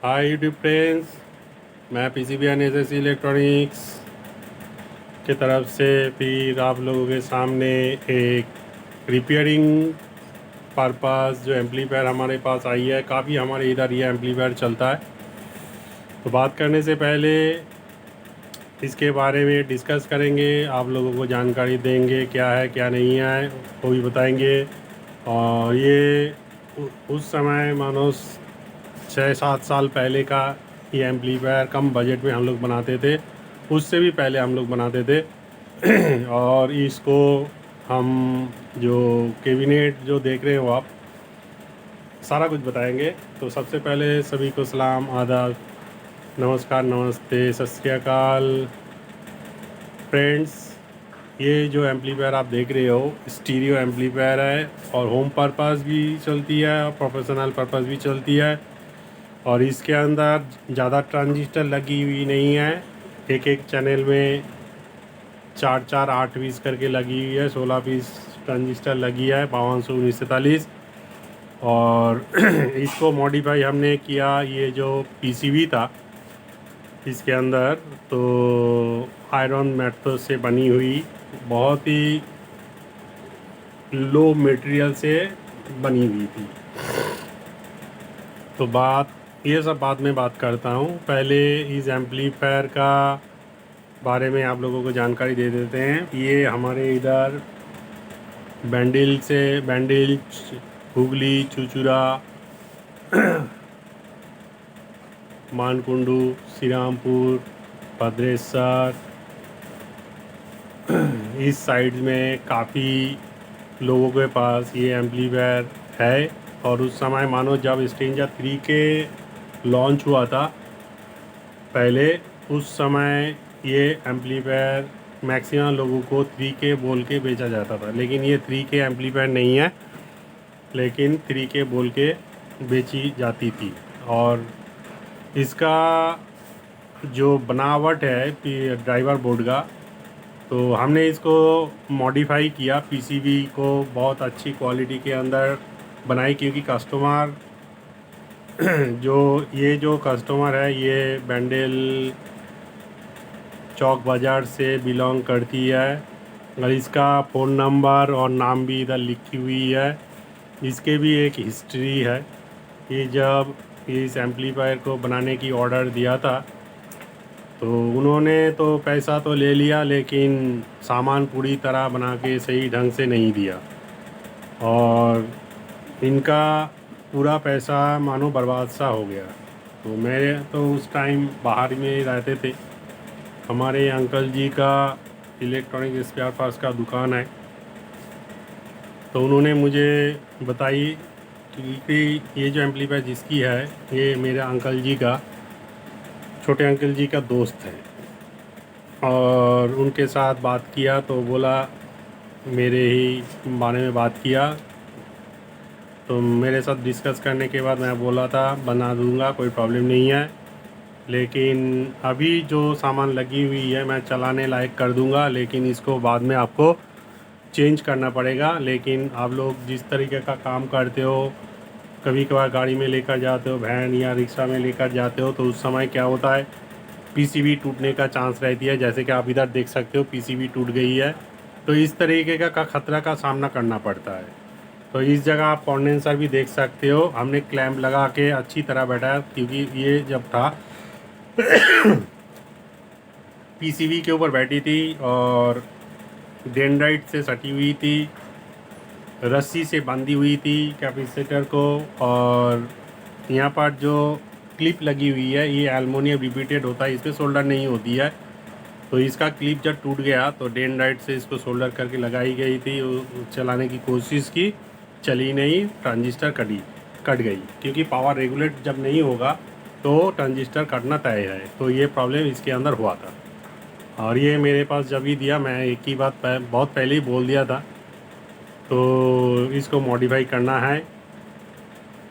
Hi YouTube friends, मैं PCB NSS electronics के तरफ से फिर आप लोगों के सामने एक रिपेयरिंग पर्पस जो एम्पलीफायर हमारे पास आई है। काफ़ी हमारे इधर ये एम्पलीफायर चलता है। तो बात करने से पहले इसके बारे में डिस्कस करेंगे, आप लोगों को जानकारी देंगे क्या है क्या नहीं है वो भी बताएंगे। और ये उस समय मानो 6-7 साल पहले का ये एम्पलीफायर कम बजट में हम लोग बनाते थे, उससे भी पहले हम लोग बनाते थे। और इसको हम जो कैबिनेट जो देख रहे हो आप, सारा कुछ बताएंगे। तो सबसे पहले सभी को सलाम, आदाब, नमस्कार, नमस्ते, सत श्री अकाल फ्रेंड्स। ये जो एम्पलीफायर आप देख रहे हो स्टीरियो एम्पलीफायर है और होम पर्पस भी चलती है और प्रोफेशनल पर्पस भी चलती है। और इसके अंदर ज़्यादा ट्रांजिस्टर लगी हुई नहीं है, एक एक चैनल में 4-4-8 पीस करके लगी हुई है, 16 पीस ट्रांजिस्टर लगी है, 521943। और इसको मॉडिफाई हमने किया, ये जो पीसीबी था इसके अंदर तो आयरन मेटल से बनी हुई, बहुत ही लो मटेरियल से बनी हुई थी। तो ये सब बाद में बात करता हूँ, पहले इस एम्पलीफायर का बारे में आप लोगों को जानकारी दे देते हैं। ये हमारे इधर बैंडिल, हुगली, चुचुरा, मानकुंडू, श्रीरामपुर, भद्रेश्वर, इस साइड में काफ़ी लोगों के पास ये एम्पलीफायर है। और उस समय मानो जब स्ट्रेंजर 3 के लॉन्च हुआ था पहले, उस समय ये एम्पलीफायर मैक्सिमम लोगों को 3K बोल के बेचा जाता था, लेकिन ये 3K एम्पलीफायर नहीं है, लेकिन 3K बोल के बेची जाती थी। और इसका जो बनावट है ड्राइवर बोर्ड का, तो हमने इसको मॉडिफाई किया, पीसीबी को बहुत अच्छी क्वालिटी के अंदर बनाई, क्योंकि कस्टमर जो कस्टमर है ये बैंडल चौक बाज़ार से बिलोंग करती है। और इसका फ़ोन नंबर और नाम भी इधर लिखी हुई है। इसके भी एक हिस्ट्री है। ये जब इस एम्पलीफायर को बनाने की ऑर्डर दिया था तो उन्होंने तो पैसा तो ले लिया, लेकिन सामान पूरी तरह बना के सही ढंग से नहीं दिया और इनका पूरा पैसा मानो बर्बाद सा हो गया। तो मेरे तो उस टाइम बाहर में रहते थे, हमारे अंकल जी का इलेक्ट्रॉनिक स्पेयर पार्ट्स का दुकान है, तो उन्होंने मुझे बताई कि ये जो एम्पलीफायर जिसकी है ये मेरे अंकल जी का, छोटे अंकल जी का दोस्त है। और उनके साथ बात किया तो बोला, मेरे ही बारे में बात किया, तो मेरे साथ डिस्कस करने के बाद मैं बोला था बना दूंगा, कोई प्रॉब्लम नहीं है, लेकिन अभी जो सामान लगी हुई है मैं चलाने लायक कर दूंगा, लेकिन इसको बाद में आपको चेंज करना पड़ेगा। लेकिन आप लोग जिस तरीके का काम करते हो, कभी कभार गाड़ी में लेकर जाते हो, वैन या रिक्शा में लेकर जाते हो, तो उस समय क्या होता है पीसीबी टूटने का चांस रहती है। जैसे कि आप इधर देख सकते हो पीसीबी टूट गई है, तो इस तरीके का खतरा का सामना करना पड़ता है। तो इस जगह आप कंडेंसर भी देख सकते हो, हमने क्लैंप लगा के अच्छी तरह बैठाया, क्योंकि ये जब था पीसीबी के ऊपर बैठी थी और डेंड्राइट से सटी हुई थी, रस्सी से बांधी हुई थी कैपेसिटर को। और यहाँ पर जो क्लिप लगी हुई है ये एल्युमिनियम रिपीटेड होता है, इसमें सोल्डर नहीं होती है। तो इसका क्लिप जब टूट गया तो डेंड्राइट से इसको सोल्डर करके लगाई गई थी, चलाने की कोशिश की, चली नहीं, ट्रांजिस्टर कट गई, क्योंकि पावर रेगुलेट जब नहीं होगा तो ट्रांजिस्टर कटना तय है। तो ये प्रॉब्लम इसके अंदर हुआ था और ये मेरे पास जब ही दिया, मैं एक ही बात बहुत पहले ही बोल दिया था। तो इसको मॉडिफाई करना है,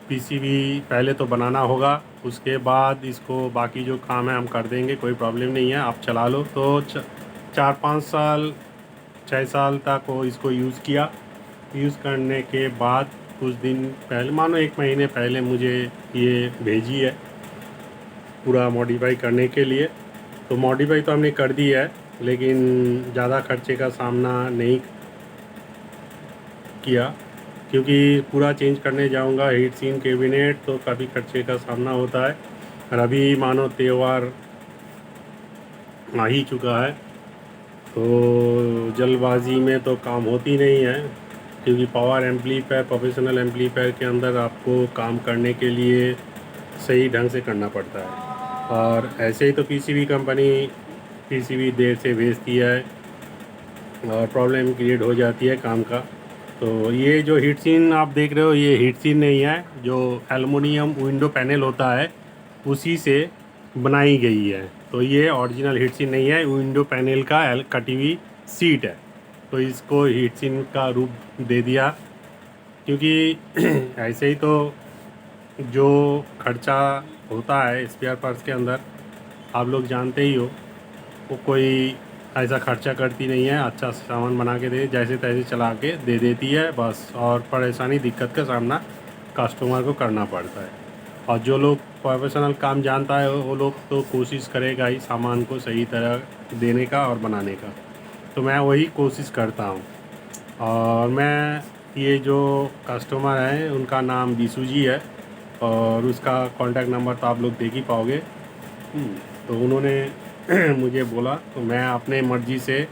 पीसीबी पहले तो बनाना होगा, उसके बाद इसको बाकी जो काम है हम कर देंगे, कोई प्रॉब्लम नहीं है, आप चला लो। तो 4-5 साल 6 साल तक वो इसको यूज़ किया। यूज़ करने के बाद कुछ दिन पहले, मानो 1 महीने पहले मुझे ये भेजी है पूरा मॉडिफाई करने के लिए। तो मॉडिफाई तो हमने कर दी है, लेकिन ज़्यादा खर्चे का सामना नहीं किया, क्योंकि पूरा चेंज करने जाऊंगा हीट सिंक कैबिनेट तो काफ़ी खर्चे का सामना होता है। और अभी मानो त्यौहार आ ही चुका है, तो जल्दबाजी में तो काम होती नहीं है, क्योंकि पावर एम्पलीफायर, प्रोफेशनल एम्पलीफायर के अंदर आपको काम करने के लिए सही ढंग से करना पड़ता है। और ऐसे ही तो पीसीबी कंपनी पीसीबी देर से भेजती है और प्रॉब्लम क्रिएट हो जाती है काम का। तो ये जो हीट सिंक आप देख रहे हो, ये हीट सिंक नहीं है, जो एलुमिनियम विंडो पैनल होता है उसी से बनाई गई है। तो ये ओरिजिनल हीट सिंक नहीं है, विंडो पैनल का कटी हुई सीट है। तो इसको हीट सिंक का रूप दे दिया, क्योंकि ऐसे ही तो जो खर्चा होता है स्पेयर पार्ट्स के अंदर, आप लोग जानते ही हो, वो कोई ऐसा खर्चा करती नहीं है, अच्छा सामान बना के दे, जैसे तैसे चला के दे देती है बस। और परेशानी दिक्कत का सामना कस्टमर को करना पड़ता है। और जो लोग प्रोफेशनल काम जानता है वो लोग तो कोशिश करेगा ही सामान को सही तरह देने का और बनाने का। तो मैं वही कोशिश करता हूँ। और मैं ये जो कस्टमर है उनका नाम बीसू जी है, और उसका कॉन्टैक्ट नंबर तो आप लोग देख ही पाओगे। तो उन्होंने मुझे बोला, तो मैं अपने मर्ज़ी से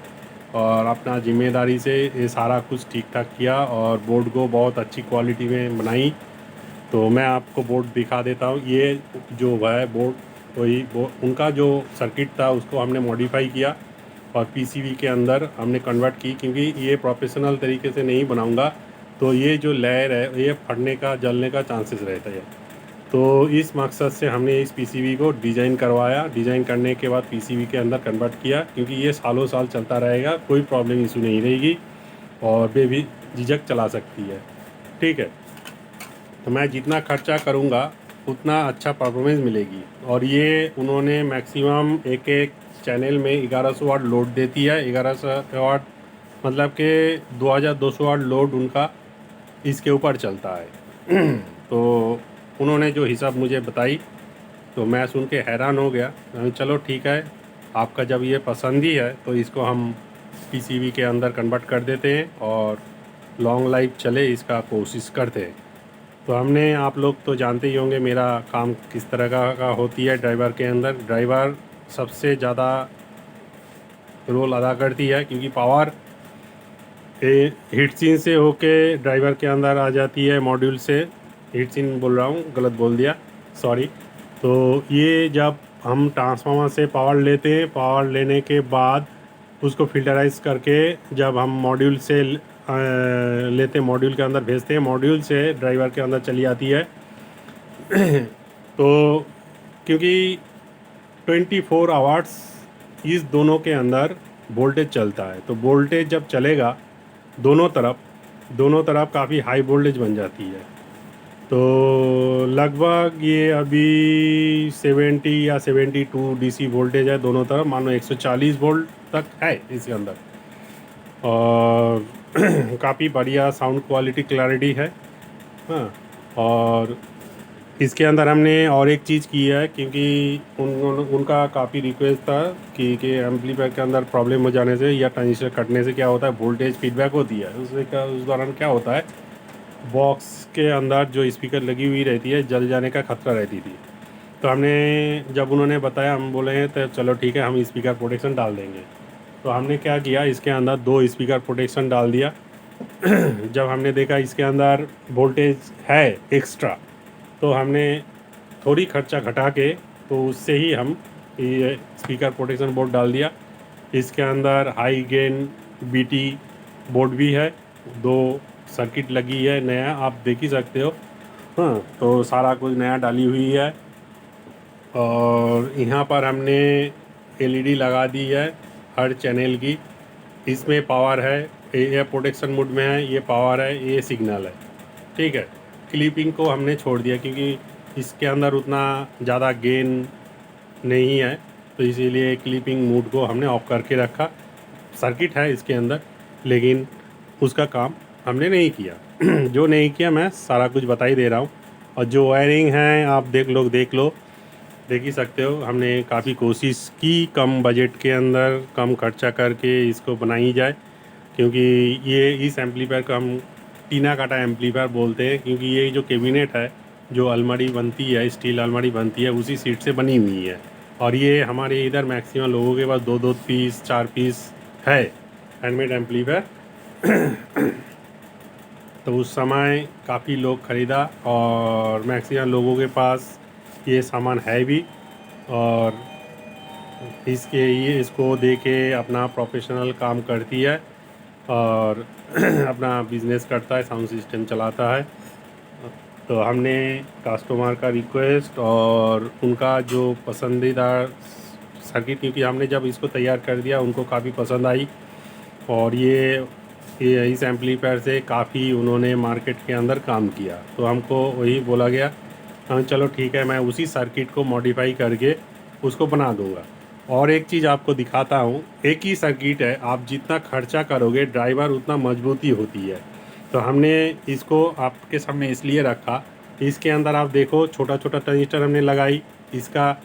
और अपना ज़िम्मेदारी से ये सारा कुछ ठीक ठाक किया और बोर्ड को बहुत अच्छी क्वालिटी में बनाई। तो मैं आपको बोर्ड दिखा देता हूँ। ये जो है बोर्ड, वही उनका जो सर्किट था उसको हमने मॉडिफाई किया और पीसीबी के अंदर हमने कन्वर्ट की, क्योंकि ये प्रोफेशनल तरीके से नहीं बनाऊंगा तो ये जो लेयर है ये फटने का, जलने का चांसेस रहता है। तो इस मकसद से हमने इस पीसीबी को डिज़ाइन करवाया। डिज़ाइन करने के बाद पीसीबी के अंदर कन्वर्ट किया, क्योंकि ये सालों साल चलता रहेगा, कोई प्रॉब्लम इशू नहीं रहेगी और बेबी झिझक चला सकती है। ठीक है, तो मैं जितना खर्चा करूँगा उतना अच्छा परफॉर्मेंस मिलेगी। और ये उन्होंने मैक्सिमम एक एक चैनल में 1100 वाट लोड देती है। 1100 वाट मतलब कि 2200 वाट लोड उनका इसके ऊपर चलता है। तो उन्होंने जो हिसाब मुझे बताई तो मैं सुन के हैरान हो गया। चलो ठीक है, आपका जब ये पसंद ही है तो इसको हम पीसीबी के अंदर कन्वर्ट कर देते हैं और लॉन्ग लाइफ चले इसका कोशिश करते हैं। तो हमने, आप लोग तो जानते ही होंगे मेरा काम किस तरह का होती है। ड्राइवर के अंदर ड्राइवर सबसे ज़्यादा रोल अदा करती है, क्योंकि पावर हीट सिंक से होके ड्राइवर के अंदर आ जाती है, मॉड्यूल से। हीट सिंक बोल रहा हूँ, गलत बोल दिया, सॉरी। तो ये जब हम ट्रांसफार्मर से पावर लेते हैं, पावर लेने के बाद उसको फिल्टराइज करके जब हम मॉड्यूल से लेते हैं, मॉड्यूल के अंदर भेजते हैं, मॉड्यूल से ड्राइवर के अंदर चली आती है। तो क्योंकि 24 आवर्स इस दोनों के अंदर वोल्टेज चलता है, तो वोल्टेज जब चलेगा दोनों तरफ काफ़ी हाई वोल्टेज बन जाती है। तो लगभग ये अभी 70 या 72 डीसी वोल्टेज है दोनों तरफ, मानो 140 वोल्ट तक है इसके अंदर। और काफ़ी बढ़िया साउंड क्वालिटी, क्लैरिटी है। हाँ, और इसके अंदर हमने और एक चीज़ की है, क्योंकि उनका काफ़ी रिक्वेस्ट था कि एम्पलीफायर के अंदर प्रॉब्लम हो जाने से या ट्रांजिस्टर कटने से क्या होता है, वोल्टेज फीडबैक होती है। उस दौरान क्या होता है, बॉक्स के अंदर जो स्पीकर लगी हुई रहती है जल जाने का खतरा रहती थी। तो हमने, जब उन्होंने बताया, हम बोले हैं तो चलो ठीक है, हम स्पीकर प्रोटेक्शन डाल देंगे। तो हमने क्या किया, इसके अंदर 2 स्पीकर प्रोटेक्शन डाल दिया। जब हमने देखा इसके अंदर वोल्टेज है एक्स्ट्रा, तो हमने थोड़ी खर्चा घटा के तो उससे ही हम ये स्पीकर प्रोटेक्शन बोर्ड डाल दिया। इसके अंदर हाई गेन बीटी बोर्ड भी है, 2 सर्किट लगी है नया, आप देख ही सकते हो। हाँ, तो सारा कुछ नया डाली हुई है। और यहाँ पर हमने एलईडी लगा दी है हर चैनल की। इसमें पावर है, ये प्रोटेक्शन मोड में है, ये पावर है, ये सिग्नल है। ठीक है, क्लिपिंग को हमने छोड़ दिया क्योंकि इसके अंदर उतना ज़्यादा गेन नहीं है, तो इसीलिए क्लिपिंग मोड को हमने ऑफ करके रखा। सर्किट है इसके अंदर, लेकिन उसका काम हमने नहीं किया। जो नहीं किया मैं सारा कुछ बता ही दे रहा हूँ। और जो वायरिंग है आप देख लो, देख ही सकते हो, हमने काफ़ी कोशिश की कम बजट के अंदर कम खर्चा करके इसको बनाई जाए, क्योंकि ये इस एम्पलीफायर को हम टीना काटा एम्पलीफायर बोलते हैं, क्योंकि ये जो कैबिनेट है, जो अलमारी बनती है, स्टील अलमारी बनती है, उसी सीट से बनी हुई है। और ये हमारे इधर मैक्सिमम लोगों के पास 2-2 पीस 4 पीस है हैंडमेड एम्पलीफायर। तो उस समय काफ़ी लोग ख़रीदा और मैक्सिमम लोगों के पास ये सामान है भी, और इसके ये इसको दे के अपना प्रोफेशनल काम करती है और अपना बिजनेस करता है, साउंड सिस्टम चलाता है। तो हमने कस्टमर का रिक्वेस्ट और उनका जो पसंदीदा सर्किट, क्योंकि हमने जब इसको तैयार कर दिया उनको काफ़ी पसंद आई, और ये इस एम्पलीफायर से काफ़ी उन्होंने मार्केट के अंदर काम किया। तो हमको वही बोला गया, हाँ चलो ठीक है, मैं उसी सर्किट को मॉडिफाई करके उसको बना दूंगा। और एक चीज़ आपको दिखाता हूँ, एक ही सर्किट है, आप जितना खर्चा करोगे ड्राइवर उतना मजबूती होती है। तो हमने इसको आपके सामने इसलिए रखा, इसके अंदर आप देखो छोटा छोटा ट्रांजिस्टर हमने लगाई, इसका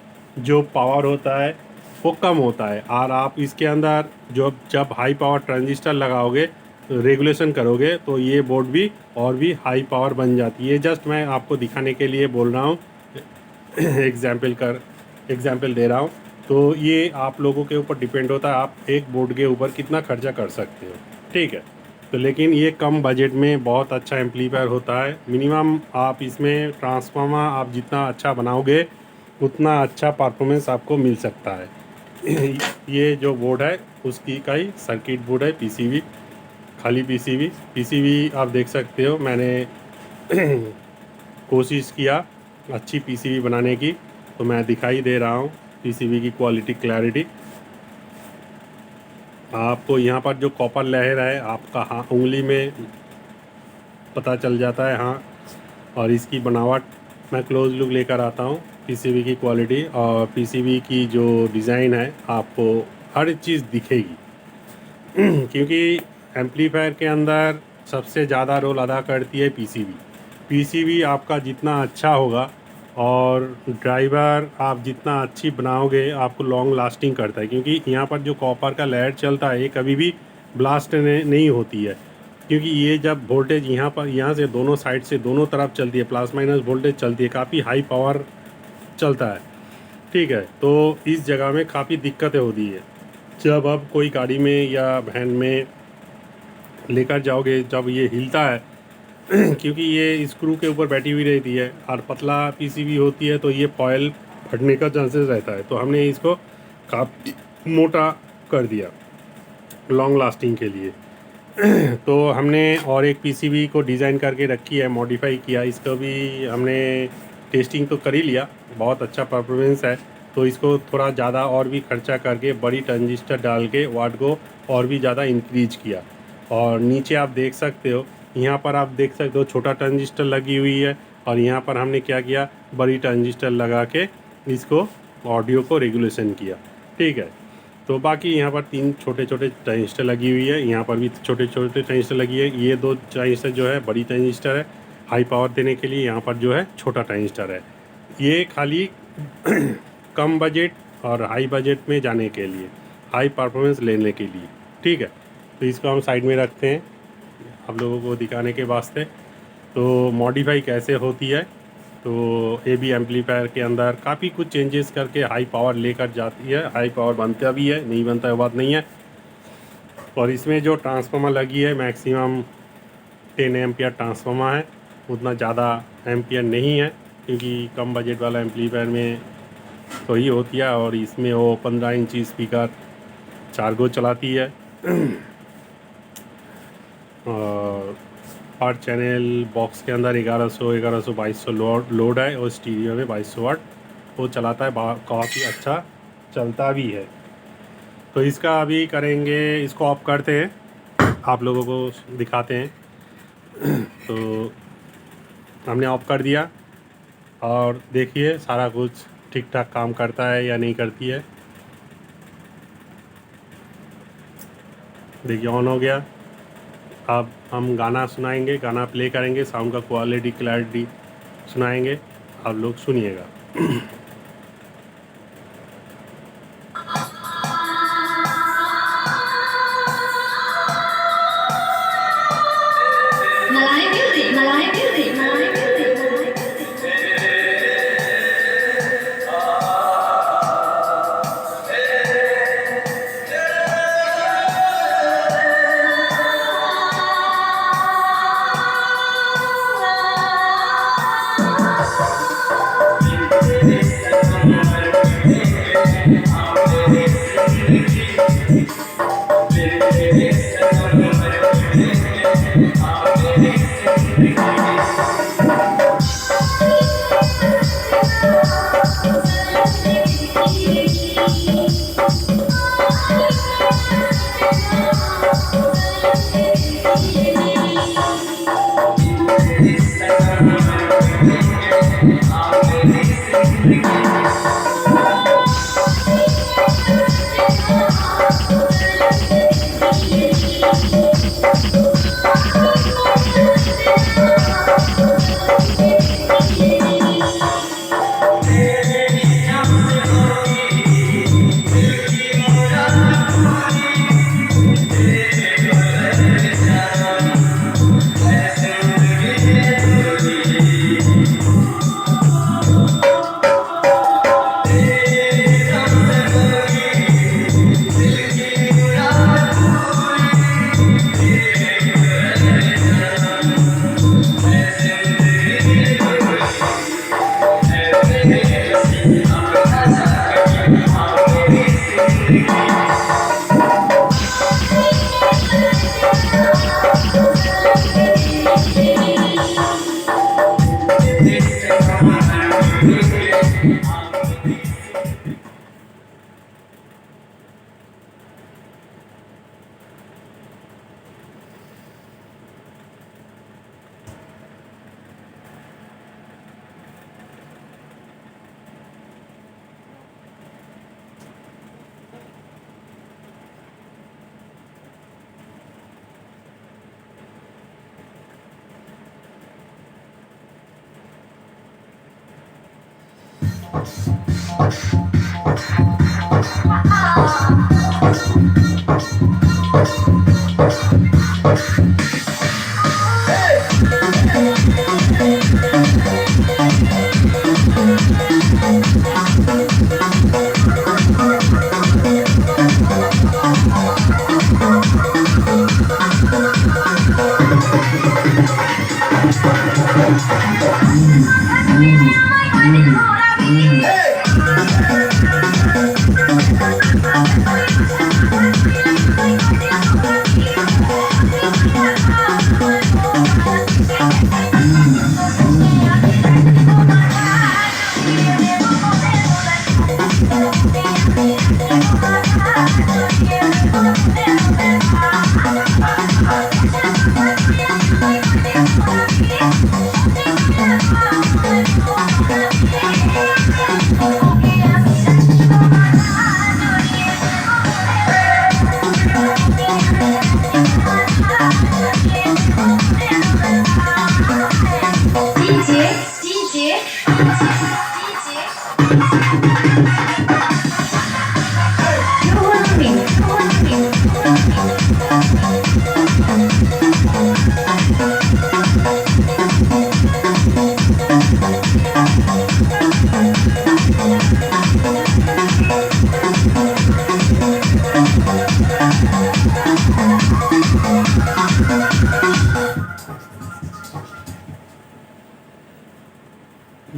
जो पावर होता है वो कम होता है, और आप इसके अंदर जब हाई पावर ट्रांजिस्टर लगाओगे, रेगुलेशन करोगे, तो ये बोर्ड भी और भी हाई पावर बन जाती है। जस्ट मैं आपको दिखाने के लिए बोल रहा हूँ, एग्जाम्पल दे रहा हूँ। तो ये आप लोगों के ऊपर डिपेंड होता है, आप एक बोर्ड के ऊपर कितना खर्चा कर सकते हो, ठीक है। तो लेकिन ये कम बजट में बहुत अच्छा एम्पलीफायर होता है। मिनिमम आप इसमें ट्रांसफार्मर आप जितना अच्छा बनाओगे उतना अच्छा परफॉर्मेंस आपको मिल सकता है। ये जो बोर्ड है उसकी का ही सर्किट बोर्ड है, पीसीबी, खाली पीसीबी आप देख सकते हो। मैंने कोशिश किया अच्छी पीसीबी बनाने की, तो मैं दिखाई दे रहा हूँ पीसीबी की क्वालिटी, क्लैरिटी। आपको यहाँ पर जो कॉपर लेयर है आपका हाँ उंगली में पता चल जाता है, हाँ। और इसकी बनावट मैं क्लोज लुक लेकर आता हूँ, पीसीबी की क्वालिटी और पीसीबी की जो डिज़ाइन है आपको हर चीज़ दिखेगी। क्योंकि एम्पलीफायर के अंदर सबसे ज़्यादा रोल अदा करती है पीसीबी। पीसीबी आपका जितना अच्छा होगा और ड्राइवर आप जितना अच्छी बनाओगे, आपको लॉन्ग लास्टिंग करता है, क्योंकि यहाँ पर जो कॉपर का लेयर चलता है ये कभी भी ब्लास्ट नहीं होती है, क्योंकि ये जब वोल्टेज यहाँ से दोनों साइड से दोनों तरफ चलती है, प्लस माइनस वोल्टेज चलती है, काफ़ी हाई पावर चलता है, ठीक है। तो इस जगह में काफ़ी दिक्कतें होती है जब आप कोई गाड़ी में या वैन में लेकर जाओगे, जब ये हिलता है क्योंकि ये स्क्रू के ऊपर बैठी हुई रहती है और पतला पीसीबी होती है, तो ये फॉयल फटने का चांसेस रहता है। तो हमने इसको काफ़ी मोटा कर दिया लॉन्ग लास्टिंग के लिए। तो हमने और एक पीसीबी को डिज़ाइन करके रखी है, मॉडिफाई किया, इसको भी हमने टेस्टिंग तो कर ही लिया, बहुत अच्छा परफॉर्मेंस है। तो इसको थोड़ा ज़्यादा और भी खर्चा करके बड़ी ट्रांजिस्टर डाल के वाट को और भी ज़्यादा इंक्रीज किया। और नीचे आप देख सकते हो, यहाँ पर आप देख सकते हो छोटा ट्रांजिस्टर लगी हुई है, और यहाँ पर हमने क्या किया, बड़ी ट्रांजिस्टर लगा के इसको ऑडियो को रेगुलेशन किया, ठीक है। तो बाकी यहाँ पर 3 छोटे छोटे ट्रांजिस्टर लगी हुई है, यहाँ पर भी छोटे छोटे ट्रांजिस्टर लगी है। ये 2 ट्रांजिस्टर जो है बड़ी ट्रांजिस्टर है हाई पावर देने के लिए, यहाँ पर जो है छोटा ट्रांजिस्टर है। ये खाली कम बजट और हाई बजट में जाने के लिए, हाई परफॉर्मेंस लेने के लिए, ठीक है। तो इसको हम साइड में रखते हैं आप लोगों को दिखाने के वास्ते। तो मॉडिफाई कैसे होती है, तो ए बी एम्पलीफायर के अंदर काफ़ी कुछ चेंजेस करके हाई पावर लेकर जाती है, हाई पावर बनता भी है, नहीं बनता है बात नहीं है। और इसमें जो ट्रांसफार्मर लगी है मैक्सिमम 10 एम्पियर ट्रांसफार्मर है, उतना ज़्यादा एम्पियर नहीं है, क्योंकि कम बजट वाला एम्पलीफायर में तो ही होती है। और इसमें वो 15 इंची स्पीकर 4 गो चलाती है। और हर चैनल बॉक्स के अंदर 1100 2200 लोड है, और स्टीरियो में 2200 वाट वो चलाता है, काफ़ी अच्छा चलता भी है। तो इसका अभी करेंगे, इसको ऑफ करते हैं, आप लोगों को दिखाते हैं। तो हमने ऑफ कर दिया और देखिए सारा कुछ ठीक ठाक काम करता है या नहीं करती है। देखिए ऑन हो गया। अब हम गाना सुनाएंगे, गाना प्ले करेंगे, साउंड का क्वालिटी क्लैरिटी सुनाएंगे, आप लोग सुनिएगा।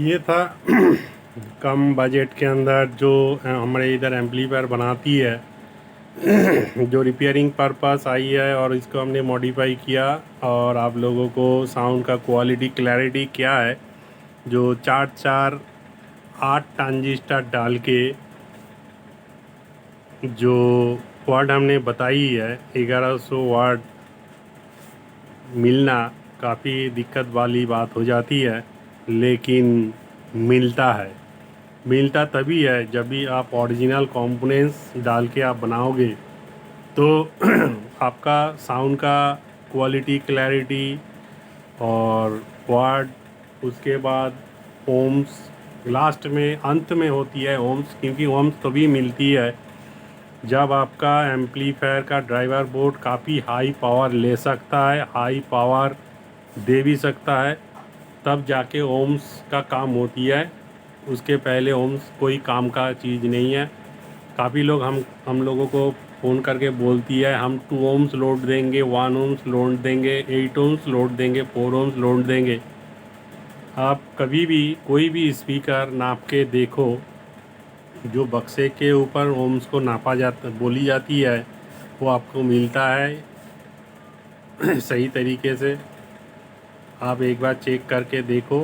ये था कम बजट के अंदर जो हमारे इधर एम्पलीफायर बनाती है जो रिपेयरिंग पर्पस आई है, और इसको हमने मॉडिफाई किया और आप लोगों को साउंड का क्वालिटी क्लैरिटी क्या है, जो 8 ट्रांजिस्टर डाल के जो वाट हमने बताई है 1100 वाट मिलना काफ़ी दिक्कत वाली बात हो जाती है, लेकिन मिलता तभी है जब भी आप ओरिजिनल कंपोनेंट्स डाल के आप बनाओगे तो आपका साउंड का क्वालिटी क्लैरिटी और वाट, उसके बाद ओम्स लास्ट में अंत में होती है ओम्स, क्योंकि ओम्स तभी मिलती है जब आपका एम्पलीफायर का ड्राइवर बोर्ड काफ़ी हाई पावर ले सकता है, हाई पावर दे भी सकता है, तब जाके ओम्स का काम होती है। उसके पहले ओम्स कोई काम का चीज़ नहीं है। काफ़ी लोग हम लोगों को फ़ोन करके बोलती है हम 2 ओम्स लोड देंगे, 1 ओम्स लोड देंगे, 8 ओम्स लोड देंगे, 4 ओम्स लोड देंगे। आप कभी भी कोई भी स्पीकर नाप के देखो, जो बक्से के ऊपर ओम्स को नापा जाता बोली जाती है वो आपको मिलता है सही तरीके से। आप एक बार चेक करके देखो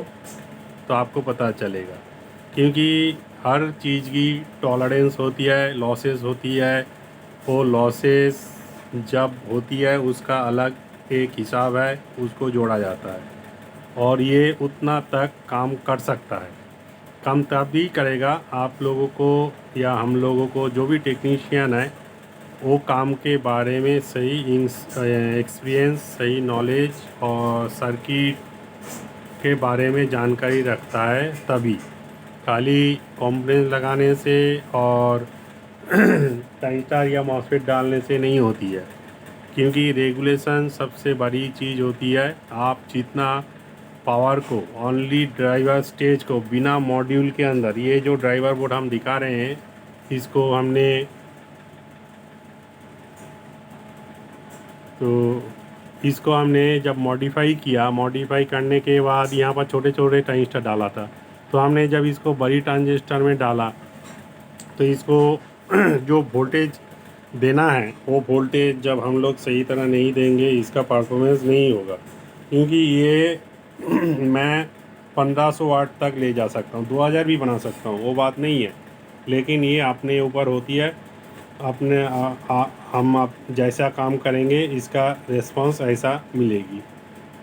तो आपको पता चलेगा, क्योंकि हर चीज़ की टॉलरेंस होती है, लॉसेस होती है। वो लॉसेस जब होती है उसका अलग एक हिसाब है, उसको जोड़ा जाता है और ये उतना तक काम कर सकता है। काम तभी करेगा आप लोगों को या हम लोगों को, जो भी टेक्नीशियन है वो काम के बारे में सही एक्सपीरियंस, सही नॉलेज और सर्किट के बारे में जानकारी रखता है। तभी खाली कंपोनेंट लगाने से और ट्रांजिस्टर या मॉसफेट डालने से नहीं होती है, क्योंकि रेगुलेशन सबसे बड़ी चीज़ होती है। आप जितना पावर को ओनली ड्राइवर स्टेज को बिना मॉड्यूल के अंदर, ये जो ड्राइवर बोर्ड हम दिखा रहे हैं इसको हमने जब मॉडिफाई किया, मॉडिफाई करने के बाद यहाँ पर छोटे छोटे ट्रांजिस्टर डाला था। तो हमने जब इसको बड़ी ट्रांजिस्टर में डाला तो इसको जो वोल्टेज देना है वो वोल्टेज जब हम लोग सही तरह नहीं देंगे इसका परफॉर्मेंस नहीं होगा, क्योंकि ये मैं 1500 वाट तक ले जा सकता हूँ, 2000 भी बना सकता हूँ, वो बात नहीं है। लेकिन ये अपने ऊपर होती है, अपने हम आप जैसा काम करेंगे इसका रिस्पांस ऐसा मिलेगी।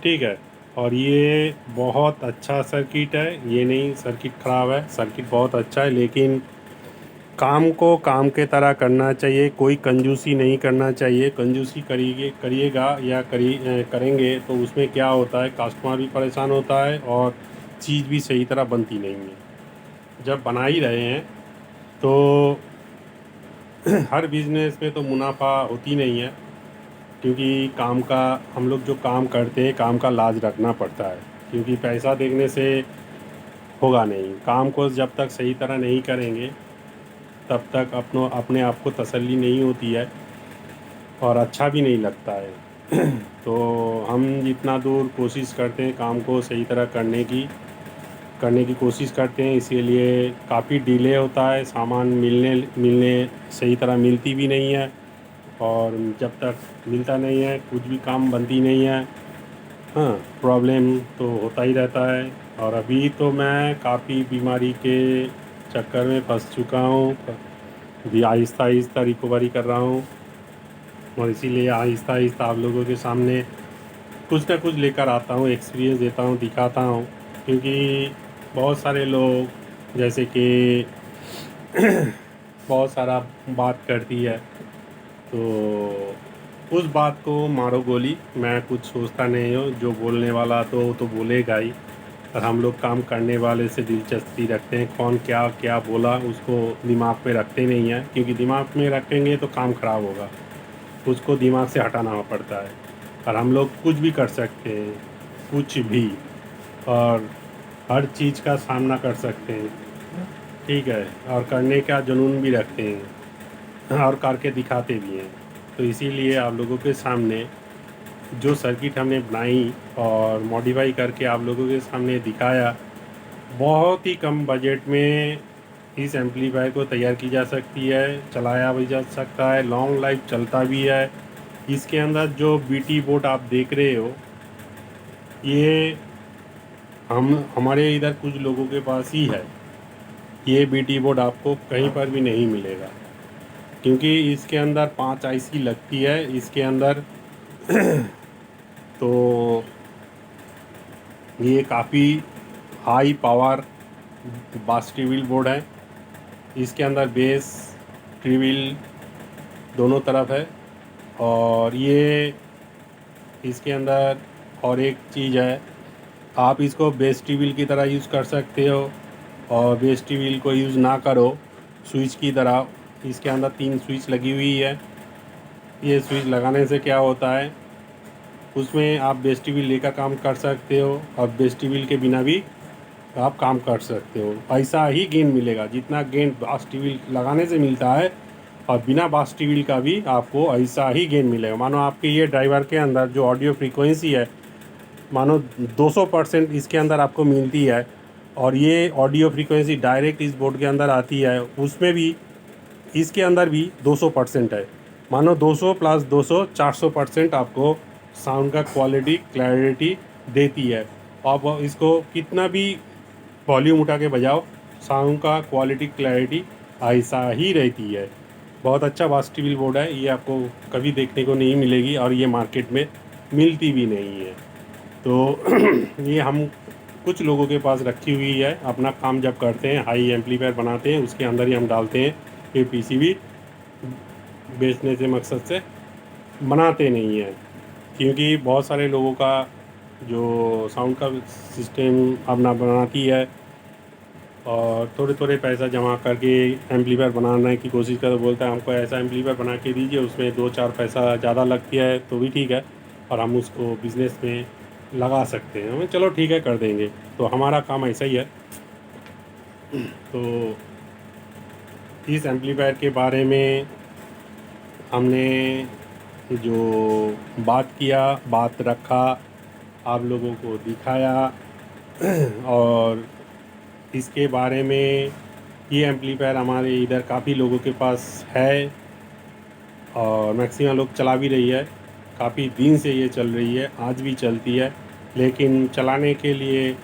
ठीक है। और ये बहुत अच्छा सर्किट है, ये नहीं सर्किट ख़राब है, सर्किट बहुत अच्छा है। लेकिन काम को काम के तरह करना चाहिए, कोई कंजूसी नहीं करना चाहिए। कंजूसी करिएगा या करेंगे तो उसमें क्या होता है, कस्टमर भी परेशान होता है और चीज़ भी सही तरह बनती नहीं है। जब बना ही रहे हैं तो हर बिज़नेस में तो मुनाफा होती नहीं है, क्योंकि काम का हम लोग जो काम करते हैं काम का लाज रखना पड़ता है, क्योंकि पैसा देखने से होगा नहीं। काम को जब तक सही तरह नहीं करेंगे तब तक अपने आप को तसल्ली नहीं होती है और अच्छा भी नहीं लगता है। तो हम जितना दूर कोशिश करते हैं काम को सही तरह करने की कोशिश करते हैं, इसीलिए काफ़ी डिले होता है, सामान मिलने सही तरह मिलती भी नहीं है, और जब तक मिलता नहीं है कुछ भी काम बनती नहीं है। हाँ, प्रॉब्लम तो होता ही रहता है। और अभी तो मैं काफ़ी बीमारी के चक्कर में फंस चुका हूँ, भी आहिस्ता आहिस्ता रिकवरी कर रहा हूँ, और इसीलिए आहिस्ता आहिस्ता आप लोगों के सामने कुछ ना कुछ लेकर आता हूँ, एक्सपीरियंस देता हूँ, दिखाता हूँ। क्योंकि बहुत सारे लोग जैसे कि बहुत सारा बात करती है, तो उस बात को मारो गोली, मैं कुछ सोचता नहीं हूँ। जो बोलने वाला तो बोलेगा ही, और हम लोग काम करने वाले से दिलचस्पी रखते हैं। कौन क्या क्या बोला उसको दिमाग में रखते नहीं हैं, क्योंकि दिमाग में रखेंगे तो काम ख़राब होगा, उसको दिमाग से हटाना पड़ता है। और हम लोग कुछ भी कर सकते हैं, कुछ भी, और हर चीज़ का सामना कर सकते हैं। ठीक है। और करने का जुनून भी रखते हैं और करके दिखाते भी हैं। तो इसीलिए आप लोगों के सामने जो सर्किट हमने बनाई और मॉडिफाई करके आप लोगों के सामने दिखाया, बहुत ही कम बजट में इस एम्पलीफायर को तैयार की जा सकती है, चलाया भी जा सकता है, लॉन्ग लाइफ चलता भी है। इसके अंदर जो बीटी बोर्ड आप देख रहे हो, ये हमारे इधर कुछ लोगों के पास ही है। ये बीटी बोर्ड आपको कहीं पर भी नहीं मिलेगा, क्योंकि इसके अंदर 5 आईसी लगती है इसके अंदर। तो ये काफ़ी हाई पावर बास ट्रिविल बोर्ड है। इसके अंदर बेस ट्रिविल दोनों तरफ है। और ये इसके अंदर और एक चीज़ है, आप इसको बेस ट्रिविल की तरह यूज़ कर सकते हो, और बेस ट्रिविल को यूज़ ना करो स्विच की तरह। इसके अंदर 3 स्विच लगी हुई है। ये स्विच लगाने से क्या होता है, उसमें आप बेस ट्रिविल लेकर काम कर सकते हो, और बेस ट्रिविल के बिना भी आप काम कर सकते हो। ऐसा ही गेन मिलेगा जितना गेन बास ट्रिविल लगाने से मिलता है, और बिना बास ट्रिविल का भी आपको ऐसा ही गेन मिलेगा। मानो आपके ये ड्राइवर के अंदर जो ऑडियो फ्रीक्वेंसी है, मानो 200% इसके अंदर आपको मिलती है, और ये ऑडियो फ्रीक्वेंसी डायरेक्ट इस बोर्ड के अंदर आती है, उसमें भी इसके अंदर भी 200% है। मानो 200 प्लस 200 400% आपको साउंड का क्वालिटी क्लैरिटी देती है। आप इसको कितना भी वॉल्यूम उठा के बजाओ, साउंड का क्वालिटी क्लैरिटी ऐसा ही रहती है। बहुत अच्छा बास ट्रिविल बोर्ड है, ये आपको कभी देखने को नहीं मिलेगी, और ये मार्केट में मिलती भी नहीं है। तो ये हम कुछ लोगों के पास रखी हुई है, अपना काम जब करते हैं हाई एम्पलीफायर बनाते हैं उसके अंदर ही हम डालते हैं, ये पीसीबी बेचने से मकसद से बनाते नहीं हैं। क्योंकि बहुत सारे लोगों का जो साउंड का सिस्टम अपना बनाती है और थोड़े थोड़े पैसा जमा करके एम्पलीफायर बनाने की कोशिश कर, बोलता है हमको ऐसा एम्पलीफायर बना के दीजिए, उसमें 2-4 पैसा ज़्यादा लगती है तो भी ठीक है, और हम उसको बिज़नेस में लगा सकते हैं। हमें चलो ठीक है कर देंगे, तो हमारा काम ऐसा ही है। तो इस एम्पलीफायर के बारे में हमने जो बात किया, बात रखा, आप लोगों को दिखाया और इसके बारे में ये एम्पलीफायर हमारे इधर काफ़ी लोगों के पास है और मैक्सिमम लोग चला भी रही है। काफ़ी दिन से ये चल रही है, आज भी चलती है, लेकिन चलाने के लिए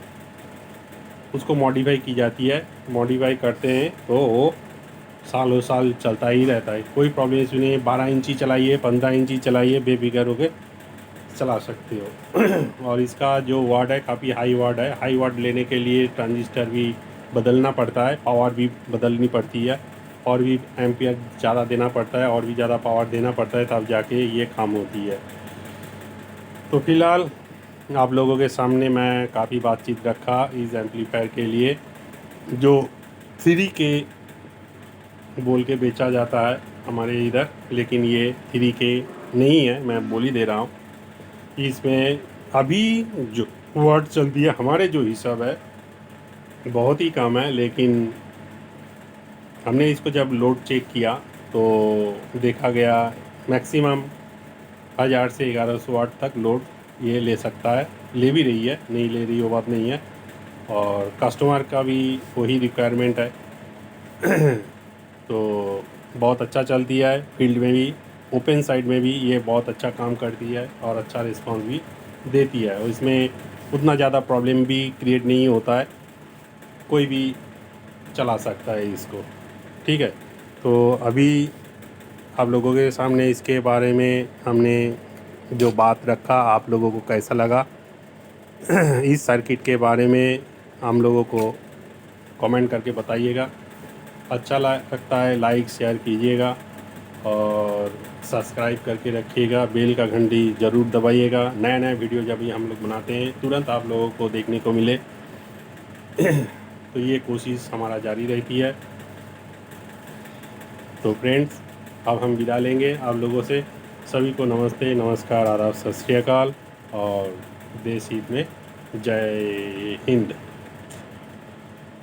उसको मॉडिफाई की जाती है। मॉडिफाई करते हैं तो वो सालों साल चलता ही रहता है, कोई प्रॉब्लम इसमें नहीं है। 12 इंची चलाइए, 15 इंची चलाइए, बेफिक्र होकर चला सकते हो। और इसका जो वाट है काफ़ी हाई वाट है। हाई वाट लेने के लिए ट्रांजिस्टर भी बदलना पड़ता है, पावर भी बदलनी पड़ती है, और भी एम्पियर ज़्यादा देना पड़ता है, और भी ज़्यादा पावर देना पड़ता है, तब जाके ये काम होती है। तो फ़िलहाल आप लोगों के सामने मैं काफ़ी बातचीत रखा इस एम्पलीफायर के लिए, जो 3K बोल के बेचा जाता है हमारे इधर, लेकिन ये 3K नहीं है, मैं बोल ही दे रहा हूँ। इसमें अभी जो वाट चलती है हमारे जो हिसाब है बहुत ही कम है, लेकिन हमने इसको जब लोड चेक किया तो देखा गया मैक्सिमम 1000 से 1100 वाट तक लोड ये ले सकता है। ले भी रही है, नहीं ले रही वो बात नहीं है, और कस्टमर का भी वही रिक्वायरमेंट है। तो बहुत अच्छा चलती है, फील्ड में भी, ओपन साइड में भी ये बहुत अच्छा काम करती है और अच्छा रिस्पांस भी देती है, और इसमें उतना ज़्यादा प्रॉब्लम भी क्रिएट नहीं होता है, कोई भी चला सकता है इसको। ठीक है, तो अभी आप लोगों के सामने इसके बारे में हमने जो बात रखा, आप लोगों को कैसा लगा इस सर्किट के बारे में हम लोगों को कमेंट करके बताइएगा। अच्छा लगता है लाइक शेयर कीजिएगा और सब्सक्राइब करके रखिएगा, बेल का घंटी ज़रूर दबाइएगा। नया नया वीडियो जब भी हम लोग बनाते हैं तुरंत आप लोगों को देखने को मिले। तो ये कोशिश हमारा जारी रहती है। तो फ्रेंड्स, अब हम विदा लेंगे आप लोगों से। सभी को नमस्ते, नमस्कार, आदाब, सत श्री अकाल, और देश हित में जय हिंद।